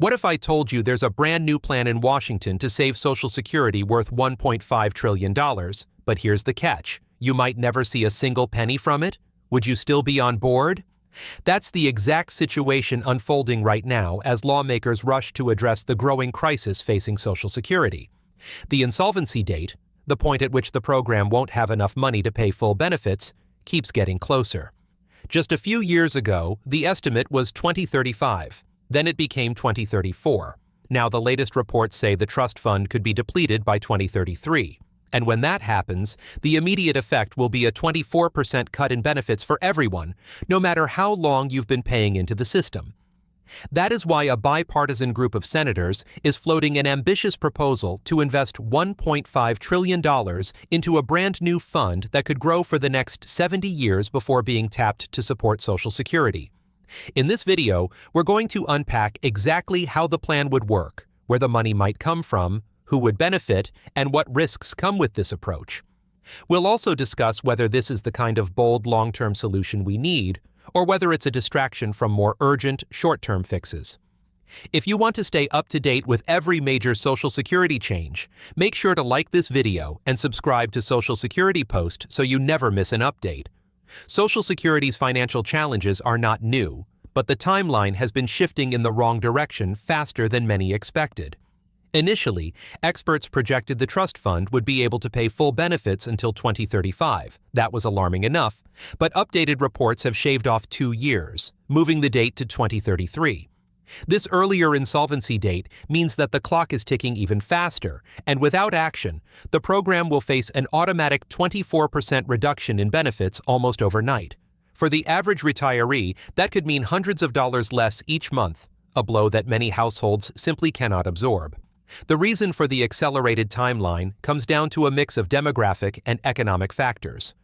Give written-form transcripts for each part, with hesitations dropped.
What if I told you there's a brand new plan in Washington to save Social Security worth $1.5 trillion, but here's the catch: you might never see a single penny from it? Would you still be on board? That's the exact situation unfolding right now as lawmakers rush to address the growing crisis facing Social Security. The insolvency date, the point at which the program won't have enough money to pay full benefits, keeps getting closer. Just a few years ago, the estimate was 2035. Then it became 2034. Now the latest reports say the trust fund could be depleted by 2033. And when that happens, the immediate effect will be a 24% cut in benefits for everyone, no matter how long you've been paying into the system. That is why a bipartisan group of senators is floating an ambitious proposal to invest $1.5 trillion into a brand new fund that could grow for the next 70 years before being tapped to support Social Security. In this video, we're going to unpack exactly how the plan would work, where the money might come from, who would benefit, and what risks come with this approach. We'll also discuss whether this is the kind of bold long-term solution we need, or whether it's a distraction from more urgent, short-term fixes. If you want to stay up to date with every major Social Security change, make sure to like this video and subscribe to Social Security Post so you never miss an update. Social Security's financial challenges are not new, but the timeline has been shifting in the wrong direction faster than many expected. Initially, experts projected the trust fund would be able to pay full benefits until 2035. That was alarming enough, but updated reports have shaved off 2 years, moving the date to 2033. This earlier insolvency date means that the clock is ticking even faster, and without action, the program will face an automatic 24% reduction in benefits almost overnight. For the average retiree, that could mean hundreds of dollars less each month, a blow that many households simply cannot absorb. The reason for the accelerated timeline comes down to a mix of demographic and economic factors.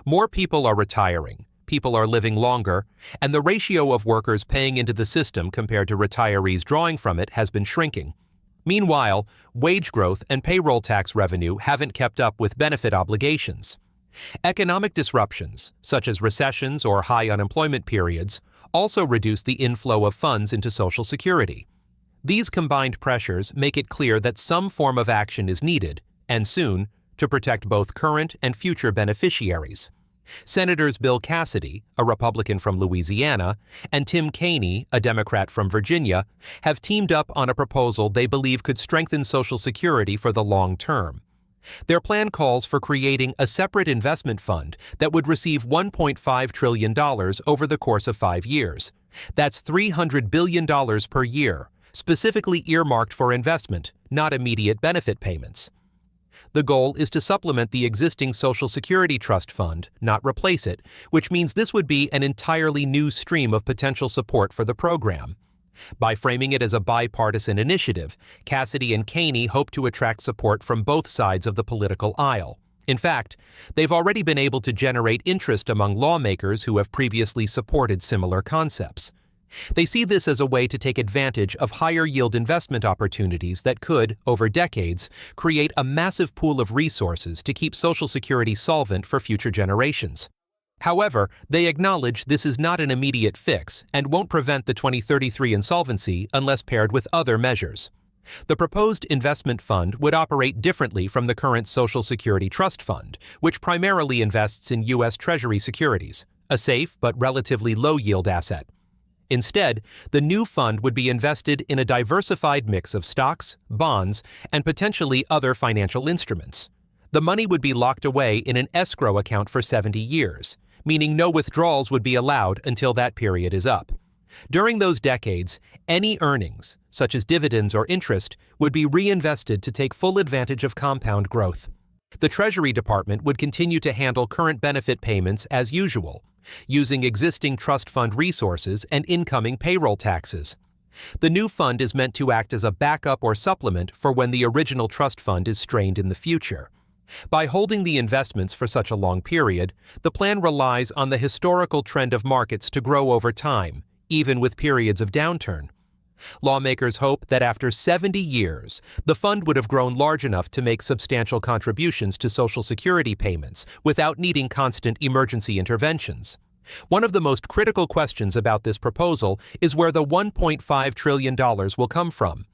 More people are retiring, people are living longer, and the ratio of workers paying into the system compared to retirees drawing from it has been shrinking. Meanwhile, wage growth and payroll tax revenue haven't kept up with benefit obligations. Economic disruptions, such as recessions or high unemployment periods, also reduce the inflow of funds into Social Security. These combined pressures make it clear that some form of action is needed, and soon, to protect both current and future beneficiaries. Senators Bill Cassidy, a Republican from Louisiana, and Tim Kaine, a Democrat from Virginia, have teamed up on a proposal they believe could strengthen Social Security for the long term. Their plan calls for creating a separate investment fund that would receive $1.5 trillion over the course of 5 years. That's $300 billion per year, specifically earmarked for investment, not immediate benefit payments. The goal is to supplement the existing Social Security Trust Fund, not replace it, which means this would be an entirely new stream of potential support for the program. By framing it as a bipartisan initiative, Cassidy and Kaine hope to attract support from both sides of the political aisle. In fact, they've already been able to generate interest among lawmakers who have previously supported similar concepts. They see this as a way to take advantage of higher-yield investment opportunities that could, over decades, create a massive pool of resources to keep Social Security solvent for future generations. However, they acknowledge this is not an immediate fix and won't prevent the 2033 insolvency unless paired with other measures. The proposed investment fund would operate differently from the current Social Security Trust Fund, which primarily invests in U.S. Treasury securities, a safe but relatively low-yield asset. Instead, the new fund would be invested in a diversified mix of stocks, bonds, and potentially other financial instruments. The money would be locked away in an escrow account for 70 years, meaning no withdrawals would be allowed until that period is up. During those decades, any earnings, such as dividends or interest, would be reinvested to take full advantage of compound growth. The Treasury Department would continue to handle current benefit payments as usual, using existing trust fund resources and incoming payroll taxes. The new fund is meant to act as a backup or supplement for when the original trust fund is strained in the future. By holding the investments for such a long period, the plan relies on the historical trend of markets to grow over time, even with periods of downturn. Lawmakers hope that after 70 years, the fund would have grown large enough to make substantial contributions to Social Security payments without needing constant emergency interventions. One of the most critical questions about this proposal is where the $1.5 trillion will come from.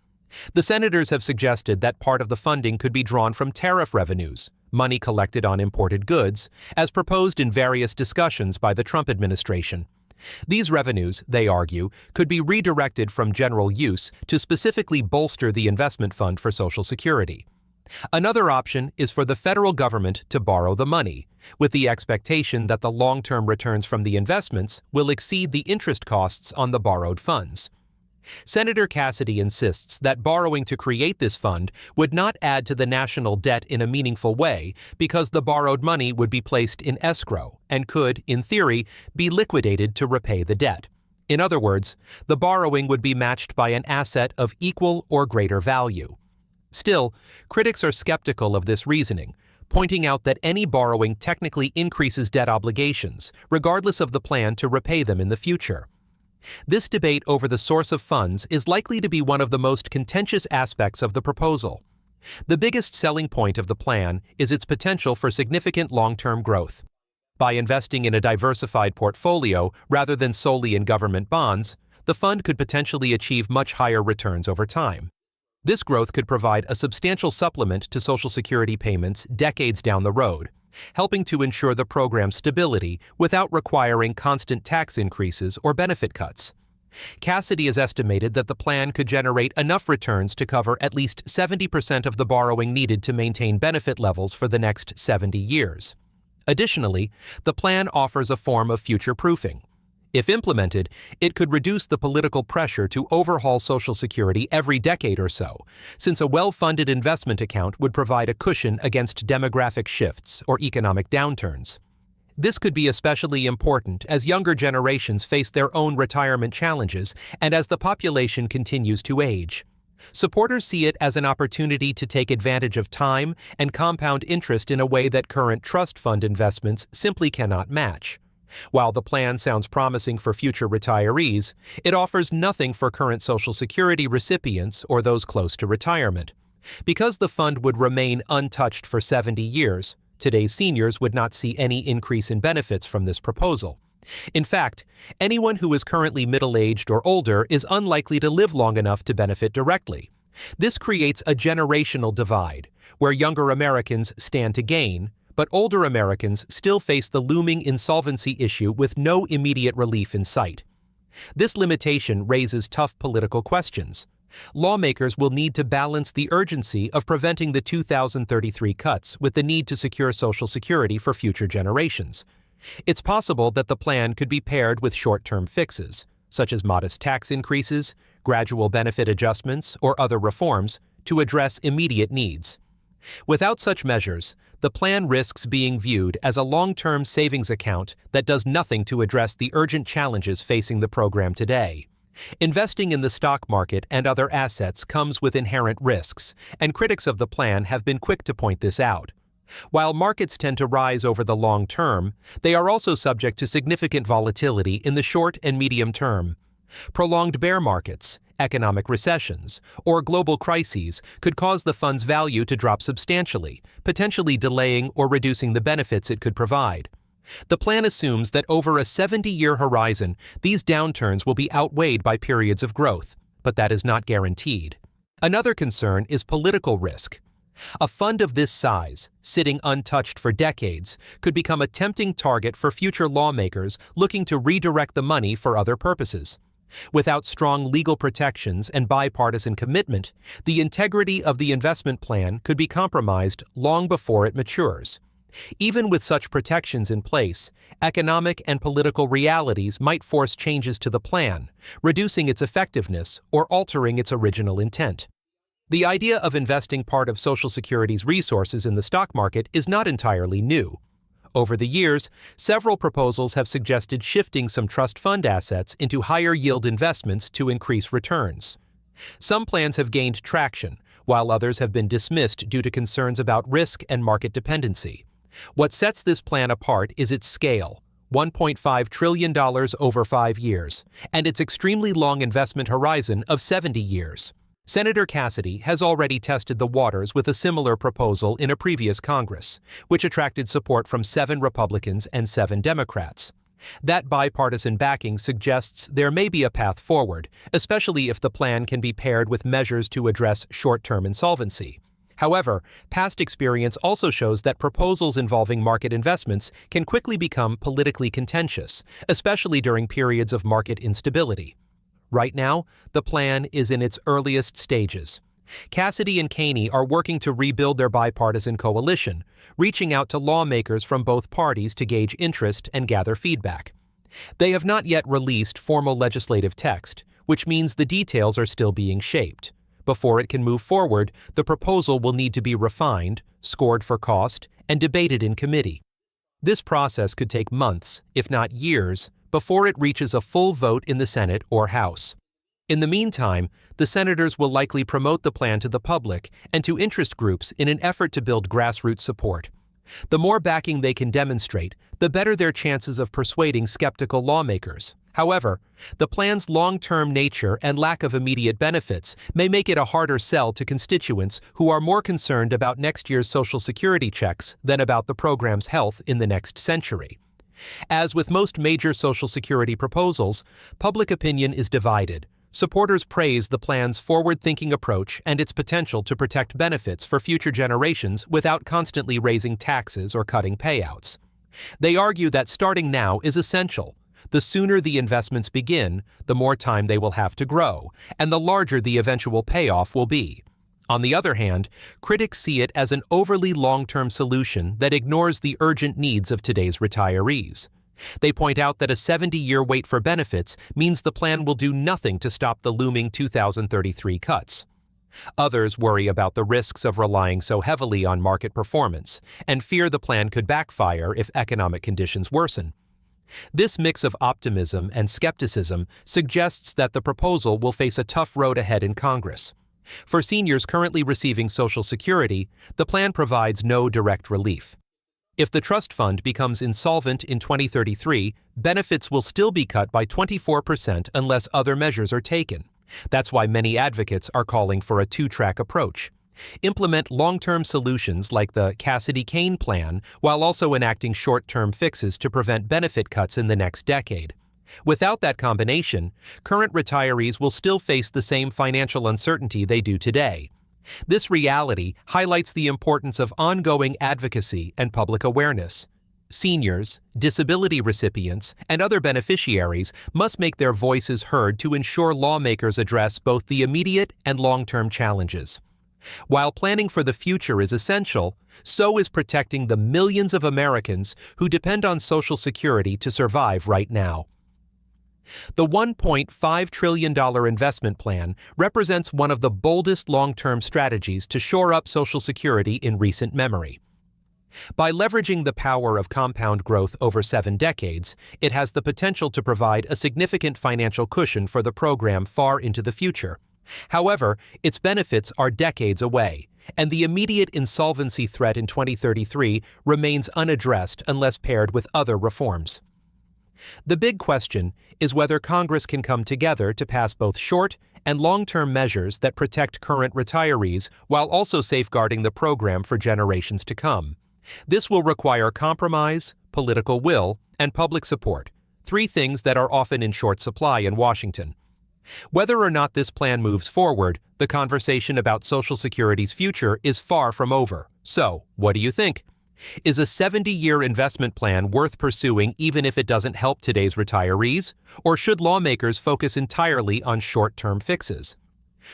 The senators have suggested that part of the funding could be drawn from tariff revenues, money collected on imported goods, as proposed in various discussions by the Trump administration. These revenues, they argue, could be redirected from general use to specifically bolster the investment fund for Social Security. Another option is for the federal government to borrow the money, with the expectation that the long-term returns from the investments will exceed the interest costs on the borrowed funds. Senator Cassidy insists that borrowing to create this fund would not add to the national debt in a meaningful way because the borrowed money would be placed in escrow and could, in theory, be liquidated to repay the debt. In other words, the borrowing would be matched by an asset of equal or greater value. Still, critics are skeptical of this reasoning, pointing out that any borrowing technically increases debt obligations, regardless of the plan to repay them in the future. This debate over the source of funds is likely to be one of the most contentious aspects of the proposal. The biggest selling point of the plan is its potential for significant long-term growth. By investing in a diversified portfolio rather than solely in government bonds, the fund could potentially achieve much higher returns over time. This growth could provide a substantial supplement to Social Security payments decades down the road, helping to ensure the program's stability without requiring constant tax increases or benefit cuts. Cassidy has estimated that the plan could generate enough returns to cover at least 70% of the borrowing needed to maintain benefit levels for the next 70 years. Additionally, the plan offers a form of future-proofing. If implemented, it could reduce the political pressure to overhaul Social Security every decade or so, since a well-funded investment account would provide a cushion against demographic shifts or economic downturns. This could be especially important as younger generations face their own retirement challenges and as the population continues to age. Supporters see it as an opportunity to take advantage of time and compound interest in a way that current trust fund investments simply cannot match. While the plan sounds promising for future retirees, it offers nothing for current Social Security recipients or those close to retirement. Because the fund would remain untouched for 70 years, today's seniors would not see any increase in benefits from this proposal. In fact, anyone who is currently middle-aged or older is unlikely to live long enough to benefit directly. This creates a generational divide, where younger Americans stand to gain, but older Americans still face the looming insolvency issue with no immediate relief in sight. This limitation raises tough political questions. Lawmakers will need to balance the urgency of preventing the 2033 cuts with the need to secure Social Security for future generations. It's possible that the plan could be paired with short-term fixes, such as modest tax increases, gradual benefit adjustments, or other reforms, to address immediate needs. Without such measures, the plan risks being viewed as a long-term savings account that does nothing to address the urgent challenges facing the program today. Investing in the stock market and other assets comes with inherent risks, and critics of the plan have been quick to point this out. While markets tend to rise over the long term, they are also subject to significant volatility in the short and medium term. Prolonged bear markets, economic recessions, or global crises could cause the fund's value to drop substantially, potentially delaying or reducing the benefits it could provide. The plan assumes that over a 70-year horizon, these downturns will be outweighed by periods of growth, but that is not guaranteed. Another concern is political risk. A fund of this size, sitting untouched for decades, could become a tempting target for future lawmakers looking to redirect the money for other purposes. Without strong legal protections and bipartisan commitment, the integrity of the investment plan could be compromised long before it matures. Even with such protections in place, economic and political realities might force changes to the plan, reducing its effectiveness or altering its original intent. The idea of investing part of Social Security's resources in the stock market is not entirely new. Over the years, several proposals have suggested shifting some trust fund assets into higher-yield investments to increase returns. Some plans have gained traction, while others have been dismissed due to concerns about risk and market dependency. What sets this plan apart is its scale, $1.5 trillion over 5 years, and its extremely long investment horizon of 70 years. Senator Cassidy has already tested the waters with a similar proposal in a previous Congress, which attracted support from 7 Republicans and 7 Democrats. That bipartisan backing suggests there may be a path forward, especially if the plan can be paired with measures to address short-term insolvency. However, past experience also shows that proposals involving market investments can quickly become politically contentious, especially during periods of market instability. Right now, the plan is in its earliest stages. Cassidy and Kaine are working to rebuild their bipartisan coalition, reaching out to lawmakers from both parties to gauge interest and gather feedback. They have not yet released formal legislative text, which means the details are still being shaped. Before it can move forward, the proposal will need to be refined, scored for cost, and debated in committee. This process could take months, if not years, before it reaches a full vote in the Senate or House. In the meantime, the senators will likely promote the plan to the public and to interest groups in an effort to build grassroots support. The more backing they can demonstrate, the better their chances of persuading skeptical lawmakers. However, the plan's long-term nature and lack of immediate benefits may make it a harder sell to constituents who are more concerned about next year's Social Security checks than about the program's health in the next century. As with most major Social Security proposals, public opinion is divided. Supporters praise the plan's forward-thinking approach and its potential to protect benefits for future generations without constantly raising taxes or cutting payouts. They argue that starting now is essential. The sooner the investments begin, the more time they will have to grow, and the larger the eventual payoff will be. On the other hand, critics see it as an overly long-term solution that ignores the urgent needs of today's retirees. They point out that a 70-year wait for benefits means the plan will do nothing to stop the looming 2033 cuts. Others worry about the risks of relying so heavily on market performance and fear the plan could backfire if economic conditions worsen. This mix of optimism and skepticism suggests that the proposal will face a tough road ahead in Congress. For seniors currently receiving Social Security, the plan provides no direct relief. If the trust fund becomes insolvent in 2033, benefits will still be cut by 24% unless other measures are taken. That's why many advocates are calling for a two-track approach. Implement long-term solutions like the Cassidy-Kaine plan while also enacting short-term fixes to prevent benefit cuts in the next decade. Without that combination, current retirees will still face the same financial uncertainty they do today. This reality highlights the importance of ongoing advocacy and public awareness. Seniors, disability recipients, and other beneficiaries must make their voices heard to ensure lawmakers address both the immediate and long-term challenges. While planning for the future is essential, so is protecting the millions of Americans who depend on Social Security to survive right now. The $1.5 trillion investment plan represents one of the boldest long-term strategies to shore up Social Security in recent memory. By leveraging the power of compound growth over 7 decades, it has the potential to provide a significant financial cushion for the program far into the future. However, its benefits are decades away, and the immediate insolvency threat in 2033 remains unaddressed unless paired with other reforms. The big question is whether Congress can come together to pass both short and long-term measures that protect current retirees while also safeguarding the program for generations to come. This will require compromise, political will, and public support, 3 things that are often in short supply in Washington. Whether or not this plan moves forward, the conversation about Social Security's future is far from over. So, what do you think? Is a 70-year investment plan worth pursuing even if it doesn't help today's retirees? Or should lawmakers focus entirely on short-term fixes?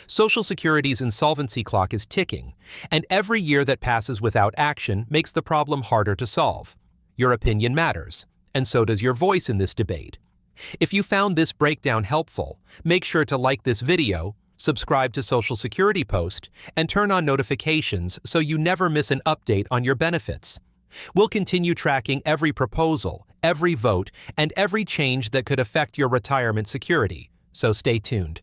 Social Security's insolvency clock is ticking, and every year that passes without action makes the problem harder to solve. Your opinion matters, and so does your voice in this debate. If you found this breakdown helpful, make sure to like this video, subscribe to Social Security Post, and turn on notifications so you never miss an update on your benefits. We'll continue tracking every proposal, every vote, and every change that could affect your retirement security, so stay tuned.